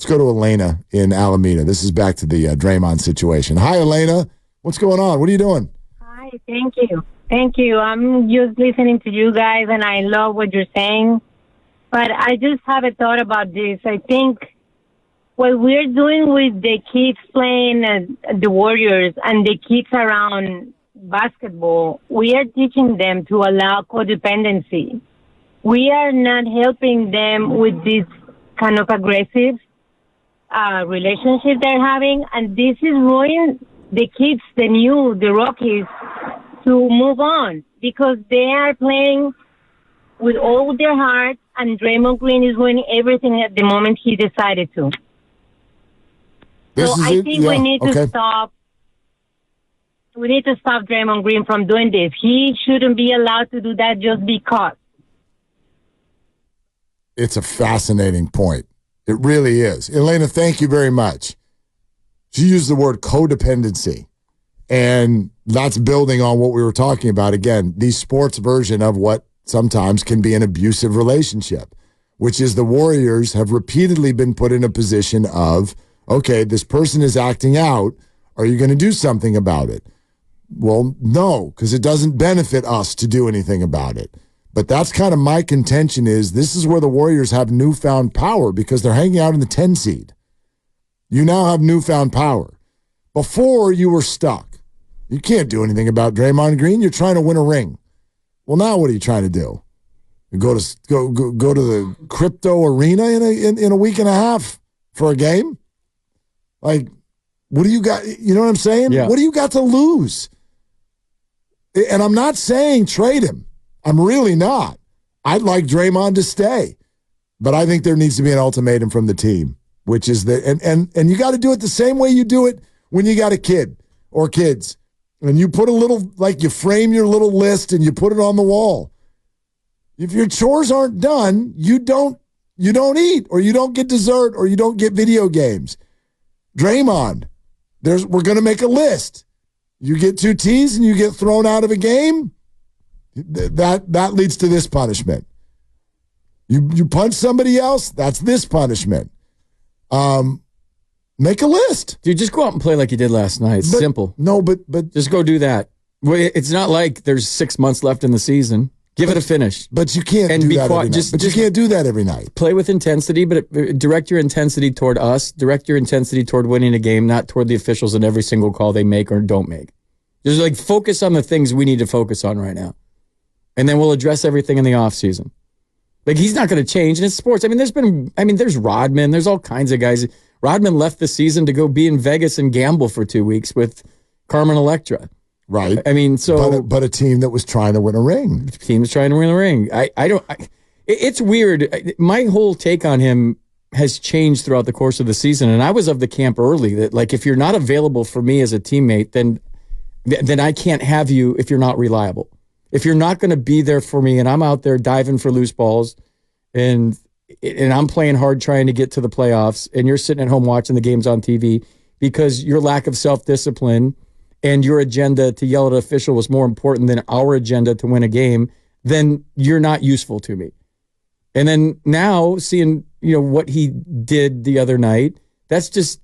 Let's go to Elena in Alameda. This is back to the Draymond situation. Hi, Elena. What's going on? What are you doing? Hi, thank you. Thank you. I'm just listening to you guys, and I love what you're saying. But I just have a thought about this. I think what we're doing with the kids playing the Warriors and the kids around basketball, we are teaching them to allow codependency. We are not helping them with this kind of aggressive relationship they're having, and this is ruining the kids, the Rockies, to move on because they are playing with all their heart, and Draymond Green is winning everything at the moment he decided to. So I think we need to stop. We need to stop Draymond Green from doing this. He shouldn't be allowed to do that just because. It's a fascinating point. It really is. Elena, thank you very much. She used the word codependency, and that's building on what we were talking about. Again, the sports version of what sometimes can be an abusive relationship, which is the Warriors have repeatedly been put in a position of, okay, this person is acting out. Are you going to do something about it? Well, no, because it doesn't benefit us to do anything about it. But that's kind of my contention is this is where the Warriors have newfound power because they're hanging out in the 10 seed. You now have newfound power. Before, you were stuck. You can't do anything about Draymond Green. You're trying to win a ring. Well, now what are you trying to do? Go to the crypto arena in a week and a half for a game? Like, what do you got? You know what I'm saying? Yeah. What do you got to lose? And I'm not saying trade him. I'm really not. I'd like Draymond to stay. But I think there needs to be an ultimatum from the team, which is that, and you got to do it the same way you do it when you got a kid or kids. And you put a little, like you frame your little list and you put it on the wall. If your chores aren't done, you don't eat, or you don't get dessert, or you don't get video games. Draymond, we're going to make a list. You get 2 T's and you get thrown out of a game. That leads to this punishment. You punch somebody else, that's this punishment. Make a list. Dude, just go out and play like you did last night. It's simple. No, but just go do that. It's not like there's 6 months left in the season. Give it a finish. But you can't do that every night. But you can't do that every night. Play with intensity, but direct your intensity toward us. Direct your intensity toward winning a game, not toward the officials and every single call they make or don't make. Just like focus on the things we need to focus on right now. And then we'll address everything in the offseason. Like, he's not going to change, and it's sports. I mean, there's Rodman. There's all kinds of guys. Rodman left the season to go be in Vegas and gamble for 2 weeks with Carmen Electra. Right. I mean, so. But a team that was trying to win a ring. Team's trying to win a ring. It's weird. My whole take on him has changed throughout the course of the season, and I was of the camp early that, like, if you're not available for me as a teammate, then I can't have you if you're not reliable. If you're not going to be there for me and I'm out there diving for loose balls and I'm playing hard trying to get to the playoffs and you're sitting at home watching the games on TV because your lack of self-discipline and your agenda to yell at an official was more important than our agenda to win a game, then you're not useful to me. And then now seeing, what he did the other night, that's just,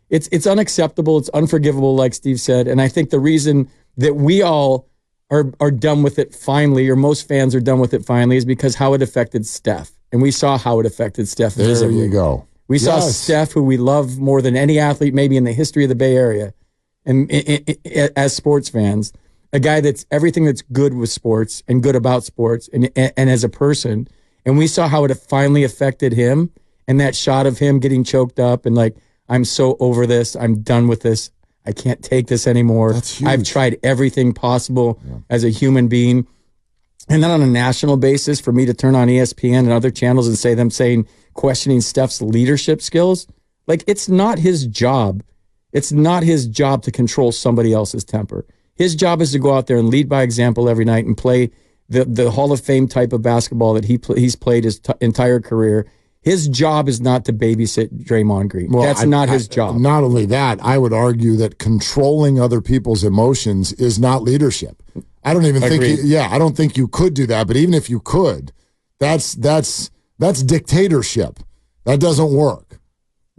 it's unacceptable. It's unforgivable, like Steve said. And I think the reason that we all are done with it finally, or most fans are done with it finally, is because how it affected Steph. And we saw how it affected Steph visibly. There you go. We saw Steph, who we love more than any athlete maybe in the history of the Bay Area, and as sports fans, a guy that's everything that's good with sports and good about sports and as a person. And we saw how it finally affected him, and that shot of him getting choked up and like, I'm so over this. I'm done with this. I can't take this anymore. That's huge. I've tried everything possible as a human being. And then on a national basis, for me to turn on ESPN and other channels and questioning Steph's leadership skills, like, it's not his job. It's not his job to control somebody else's temper. His job is to go out there and lead by example every night and play the Hall of Fame type of basketball that he's played his entire career. His job is not to babysit Draymond Green. Well, that's not his job. Not only that, I would argue that controlling other people's emotions is not leadership. I don't even think. I don't think you could do that. But even if you could, that's dictatorship. That doesn't work.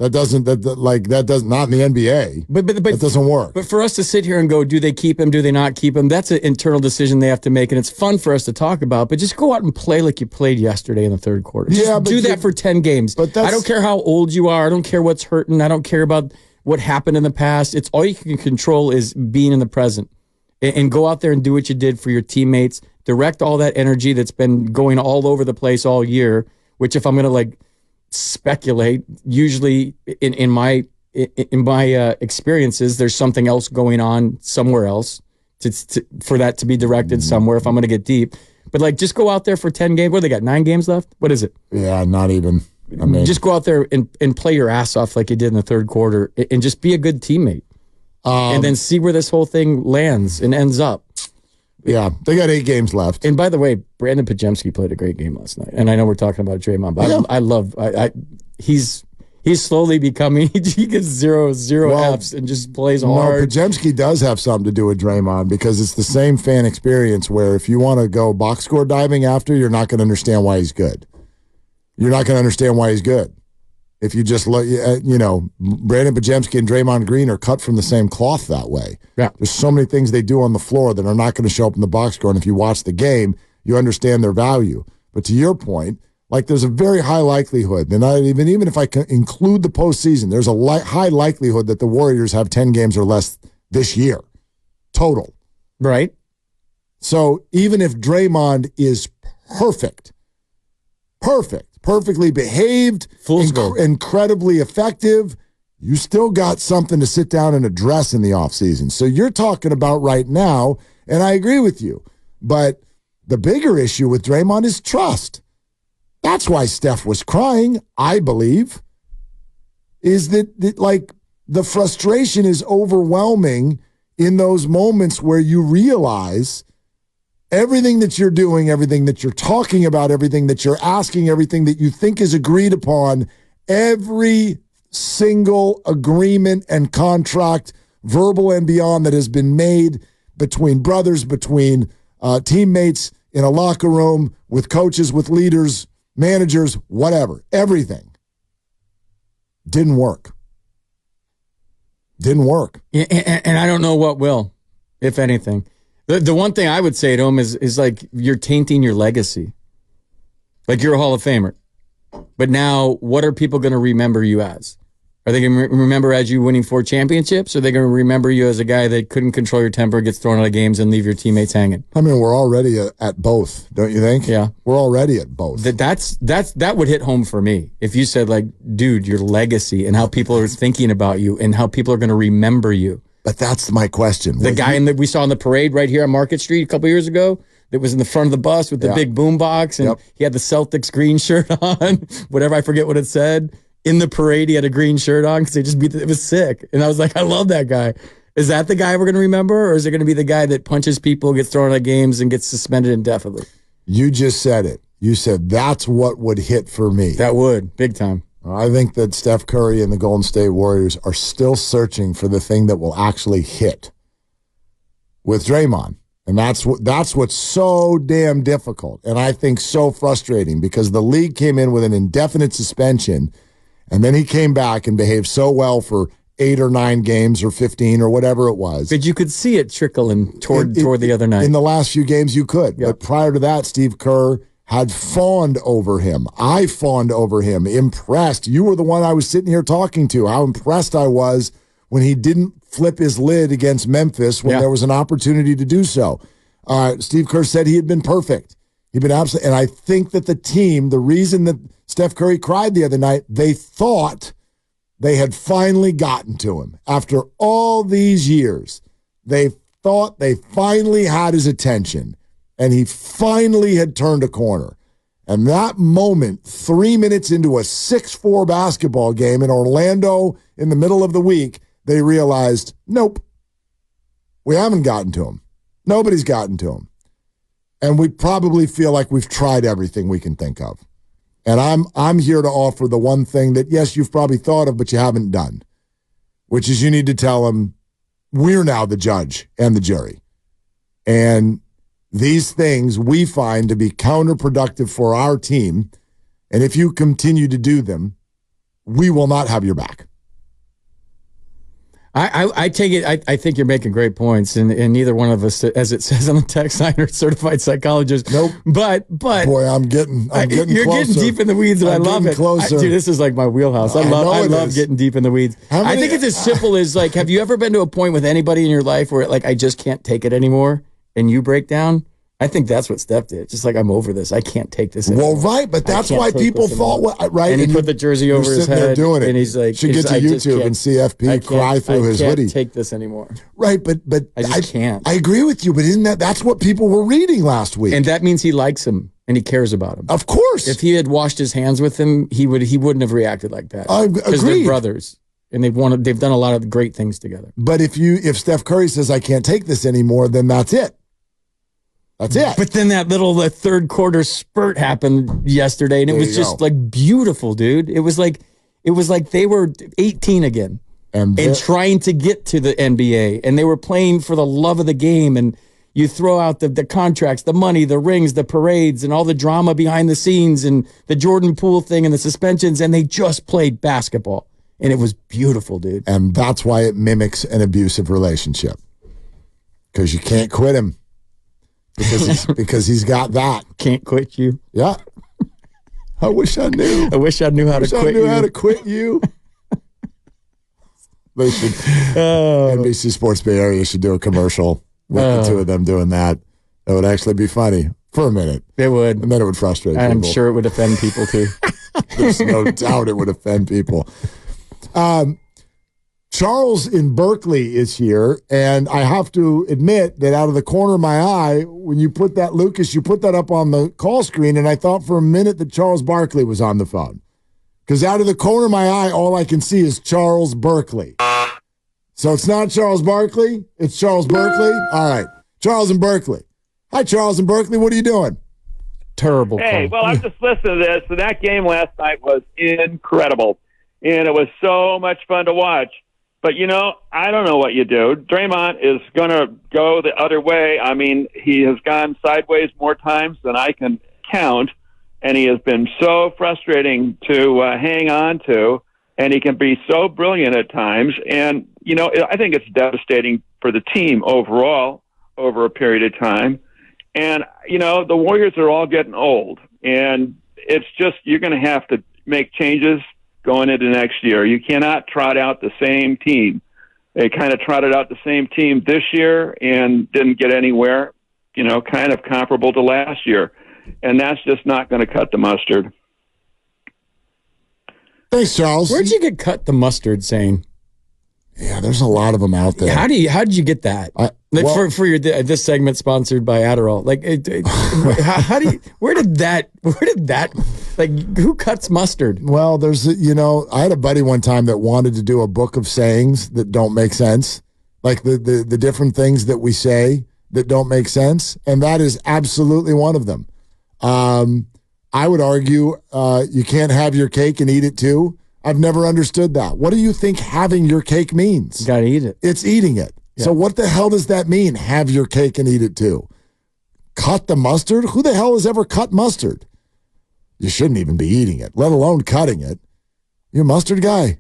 That doesn't not in the NBA. But that doesn't work. But for us to sit here and go, do they keep him? Do they not keep him? That's an internal decision they have to make, and it's fun for us to talk about. But just go out and play like you played yesterday in the third quarter. Just do that for 10 games. But I don't care how old you are. I don't care what's hurting. I don't care about what happened in the past. It's all you can control is being in the present, and go out there and do what you did for your teammates. Direct all that energy that's been going all over the place all year. Which, if I'm going to speculate, usually in my experiences, there's something else going on somewhere else for that to be directed somewhere. If I'm going to get deep, but just go out there for 10 games. What do they got? 9 games left? What is it? Yeah, not even. Just go out there and play your ass off like you did in the third quarter, and just be a good teammate, and then see where this whole thing lands and ends up. Yeah, they got 8 games left. And by the way, Brandon Pajemski played a great game last night. And I know we're talking about Draymond, but he's slowly becoming, he gets zero Fs and just plays hard. Pajemski does have something to do with Draymond because it's the same fan experience where if you want to go box score diving after, you're not going to understand why he's good. You're not going to understand why he's good. If you just look, Brandon Pajemski and Draymond Green are cut from the same cloth that way. Yeah. There's so many things they do on the floor that are not going to show up in the box score. And if you watch the game, you understand their value. But to your point, there's a very high likelihood, and even if I can include the postseason, there's a high likelihood that the Warriors have 10 games or less this year, total. Right. So even if Draymond is perfectly behaved, incredibly effective, you still got something to sit down and address in the offseason. So you're talking about right now, and I agree with you, but the bigger issue with Draymond is trust. That's why Steph was crying, I believe, is that the frustration is overwhelming in those moments where you realize everything that you're doing, everything that you're talking about, everything that you're asking, everything that you think is agreed upon, every single agreement and contract, verbal and beyond, that has been made between brothers, between teammates in a locker room, with coaches, with leaders, managers, whatever, everything didn't work. Didn't work. And I don't know what will, if anything. The one thing I would say to him is you're tainting your legacy. You're a Hall of Famer. But now, what are people going to remember you as? Are they going to remember as you winning 4 championships? Or are they going to remember you as a guy that couldn't control your temper, gets thrown out of games, and leave your teammates hanging? I mean, we're already at both, don't you think? Yeah. We're already at both. That would hit home for me. If you said, dude, your legacy and how people are thinking about you and how people are going to remember you. But that's my question. The guy we saw in the parade right here on Market Street a couple years ago that was in the front of the bus with the big boom box, and he had the Celtics green shirt on, whatever, I forget what it said. In the parade, he had a green shirt on because it was sick. And I was like, I love that guy. Is that the guy we're going to remember? Or is it going to be the guy that punches people, gets thrown out of games, and gets suspended indefinitely? You just said it. You said that's what would hit for me. That would, big time. I think that Steph Curry and the Golden State Warriors are still searching for the thing that will actually hit with Draymond. And that's what's so damn difficult, and I think so frustrating, because the league came in with an indefinite suspension, and then he came back and behaved so well for 8 or 9 games or 15 or whatever it was. But you could see it trickling toward the other night. In the last few games, you could. Yep. But prior to that, Steve Kerr had fawned over him. I fawned over him, impressed. You were the one I was sitting here talking to, how impressed I was when he didn't flip his lid against Memphis when there was an opportunity to do so. Steve Kerr said he had been perfect. He'd been absolute. And I think that the team, the reason that Steph Curry cried the other night, they thought they had finally gotten to him. After all these years, they thought they finally had his attention, and he finally had turned a corner. And that moment, 3 minutes into a 6-4 basketball game in Orlando in the middle of the week, they realized, nope, we haven't gotten to him. Nobody's gotten to him. And we probably feel like we've tried everything we can think of. And I'm here to offer the one thing that, yes, you've probably thought of, but you haven't done, which is you need to tell him we're now the judge and the jury. And these things we find to be counterproductive for our team. And if you continue to do them, we will not have your back. I take it. I think you're making great points, and neither one of us, as it says on the text line, are certified psychologists. Nope. But boy, I'm getting you're closer. Getting deep in the weeds, and I love it. Dude, this is like my wheelhouse. I love getting deep in the weeds. I think it's as simple as like, have you ever been to a point with anybody in your life where like I just can't take it anymore, and you break down? I think that's what Steph did. Just like, I'm over this. I can't take this anymore. Well, right, but that's why people thought, right? And he put the jersey over his head. There doing it. And he's like, should get to YouTube and see FP cry through his hoodie. I can't take this anymore. Right, but I just can't. I agree with you, but that's what people were reading last week. And that means he likes him and he cares about him. Of course. If he had washed his hands with him, he wouldn't have reacted like that. I agree. Because they're brothers. And they've done a lot of great things together. But if Steph Curry says, I can't take this anymore, then that's it. That's it. But then the third quarter spurt happened yesterday, and it was just like beautiful, dude. It was like they were 18 again and trying to get to the NBA, and they were playing for the love of the game. And you throw out the contracts, the money, the rings, the parades, and all the drama behind the scenes, and the Jordan Poole thing, and the suspensions, and they just played basketball, and it was beautiful, dude. And that's why it mimics an abusive relationship, because you can't quit him. Because he's got that. Can't quit you. Yeah. I wish I knew. I wish I knew how to quit you. How to quit you. They should. NBC Sports Bay Area should do a commercial with the two of them doing that. That would actually be funny for a minute. It would. And then it would frustrate people. I'm sure it would offend people too. There's no doubt it would offend people. Charles in Berkeley is here, and I have to admit that out of the corner of my eye, when you put that, Lucas, you put that up on the call screen, and I thought for a minute that Charles Barkley was on the phone. Because out of the corner of my eye, all I can see is Charles Berkeley. So it's not Charles Barkley, it's Charles Berkeley? All right. Charles in Berkeley. Hi, Charles in Berkeley. What are you doing? Terrible. Hey, well, I'm just listening to this, and that game last night was incredible, and it was so much fun to watch. But, I don't know what you do. Draymond is going to go the other way. I mean, he has gone sideways more times than I can count, and he has been so frustrating to hang on to, and he can be so brilliant at times. And, I think it's devastating for the team overall over a period of time. And, the Warriors are all getting old, and it's just you're going to have to make changes going into next year. You cannot trot out the same team. They kind of trotted out the same team this year and didn't get anywhere, kind of comparable to last year. And that's just not going to cut the mustard. Thanks, Charles. Where'd you get cut the mustard saying? Yeah, there's a lot of them out there. How did you get that? For your this segment sponsored by Adderall. Like, where did that? Like, who cuts mustard? Well, there's I had a buddy one time that wanted to do a book of sayings that don't make sense, like the different things that we say that don't make sense, and that is absolutely one of them. I would argue you can't have your cake and eat it too. I've never understood that. What do you think having your cake means? You got to eat it. It's eating it. Yeah. So what the hell does that mean, have your cake and eat it too? Cut the mustard? Who the hell has ever cut mustard? You shouldn't even be eating it, let alone cutting it. You're a mustard guy?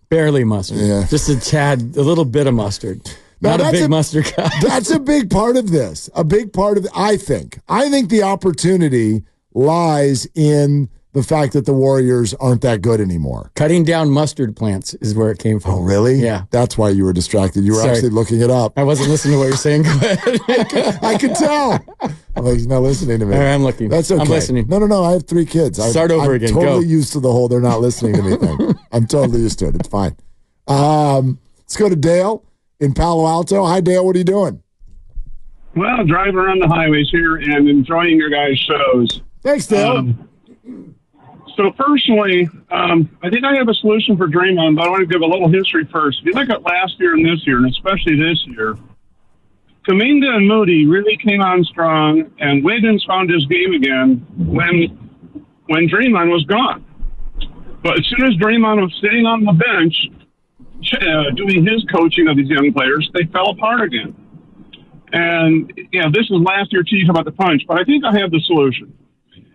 Barely mustard. Yeah. Just a little bit of mustard. Not a big mustard guy. That's a big part of this. A big part of it, I think. I think the opportunity lies in the fact that the Warriors aren't that good anymore. Cutting down mustard plants is where it came from. Oh, really? Yeah. That's why you were distracted. You were actually looking it up. I wasn't listening to what you're saying. I could tell. I'm like, he's not listening to me. All right, I'm looking. That's okay. I'm listening. No. I have 3 kids. Start over again. I'm totally used to the whole they're not listening to me thing. I'm totally used to it. It's fine. Let's go to Dale in Palo Alto. Hi, Dale. What are you doing? Well, driving around the highways here and enjoying your guys' shows. Thanks, Dale. So personally, I think I have a solution for Draymond, but I want to give a little history first. If you look at last year and this year, and especially this year, Kuminga and Moody really came on strong, and Wiggins found his game again when Draymond was gone. But as soon as Draymond was sitting on the bench doing his coaching of these young players, they fell apart again. And, this is last year teasing about the punch, but I think I have the solution.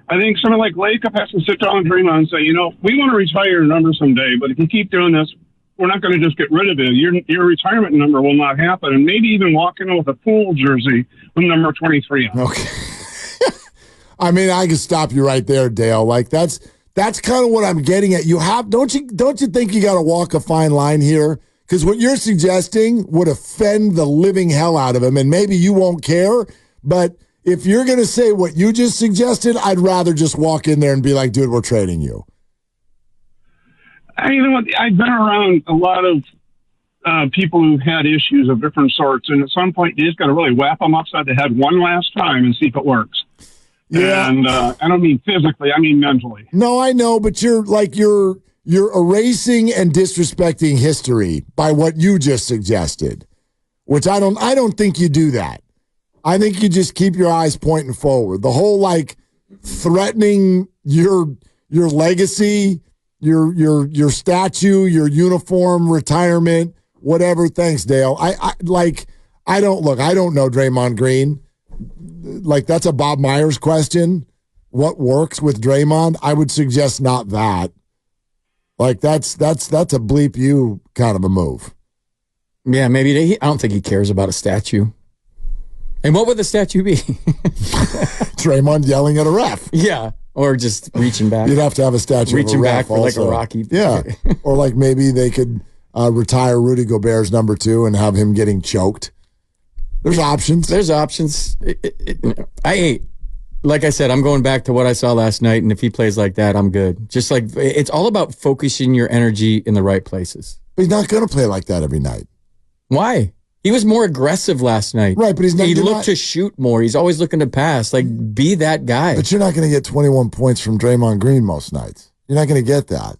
I think someone like Lacob has to sit down with Draymond and say, we want to retire your number someday, but if you keep doing this, we're not going to just get rid of it. Your retirement number will not happen. And maybe even walk in with a pool jersey with number 23 on. Okay. I mean, I can stop you right there, Dale. Like that's kind of what I'm getting at. Don't you think you got to walk a fine line here? Because what you're suggesting would offend the living hell out of him, and maybe you won't care. But if you're going to say what you just suggested, I'd rather just walk in there and be like, dude, we're trading you. You know what? I've been around a lot of people who've had issues of different sorts, and at some point you just got to really whap them upside the head one last time and see if it works. Yeah. And I don't mean physically, I mean mentally. No, I know, but you're erasing and disrespecting history by what you just suggested, which I don't think you do that. I think you just keep your eyes pointing forward. The whole threatening your legacy, your statue, your uniform, retirement, whatever. Thanks, Dale. I don't know Draymond Green. That's a Bob Myers question. What works with Draymond? I would suggest not that. That's a bleep you kind of a move. Yeah, maybe I don't think he cares about a statue. And what would the statue be? Draymond yelling at a ref. Yeah, or just reaching back. You'd have to have a statue reaching of a ref back for also. a Rocky. Yeah, or maybe they could retire Rudy Gobert's number 2 and have him getting choked. There's options. There's options. Like I said, I'm going back to what I saw last night, and if he plays like that, I'm good. Just it's all about focusing your energy in the right places. But he's not going to play like that every night. Why? He was more aggressive last night. Right, but he looked to shoot more. He's always looking to pass. Be that guy. But you're not going to get 21 points from Draymond Green most nights. You're not going to get that.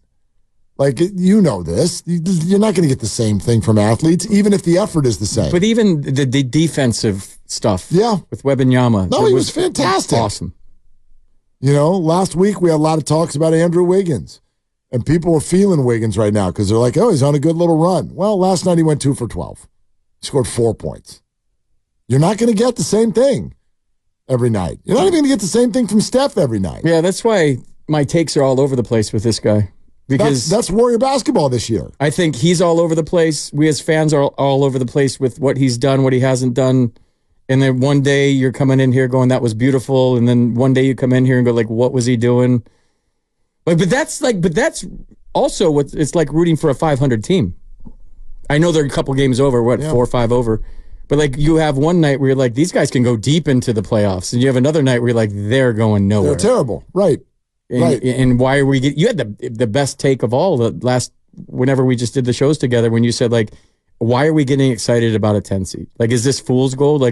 You know this. You're not going to get the same thing from athletes, even if the effort is the same. But even the defensive stuff with Wembanyama. No, he was fantastic. Awesome. Last week we had a lot of talks about Andrew Wiggins. And people are feeling Wiggins right now because they're like, oh, he's on a good little run. Well, last night he went 2 for 12. He scored 4 points. You're not going to get the same thing every night. You're not even going to get the same thing from Steph every night. Yeah, that's why my takes are all over the place with this guy. Because that's Warrior basketball this year. I think he's all over the place. We as fans are all over the place with what he's done, what he hasn't done. And then one day you're coming in here going, that was beautiful. And then one day you come in here and go, what was he doing? But that's also what it's like rooting for a 500 team. I know they're a couple games over, 4 or 5 over. But you have one night where you're like, these guys can go deep into the playoffs. And you have another night where you're like, they're going nowhere. They're terrible. Right. And why are we you had the best take of all whenever we just did the shows together when you said why are we getting excited about a 10 seed? Is this fool's gold?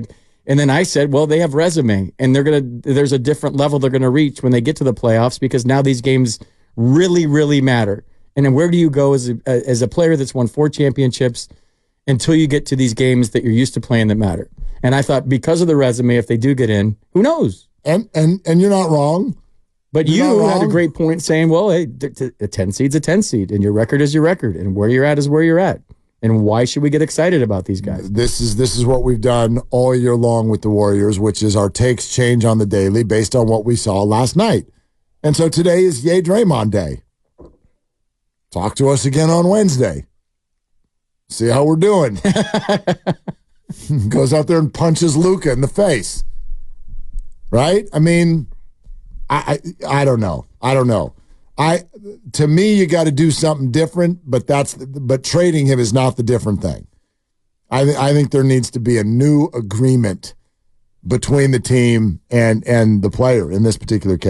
And then I said, well, they have resume and there's a different level they're going to reach when they get to the playoffs because now these games really, really matter. And then where do you go as a player that's won 4 championships until you get to these games that you're used to playing that matter? And I thought because of the resume, if they do get in, who knows? And you're not wrong. But you had a great point saying, well, hey, a 10 seed's a 10 seed, and your record is your record, and where you're at is where you're at. And why should we get excited about these guys? This is what we've done all year long with the Warriors, which is our takes change on the daily based on what we saw last night. And so today is Yay Draymond Day. Talk to us again on Wednesday. See how we're doing. Goes out there and punches Luka in the face. Right? I mean, I don't know. To me, you got to do something different, but trading him is not the different thing. I think there needs to be a new agreement between the team and the player in this particular case.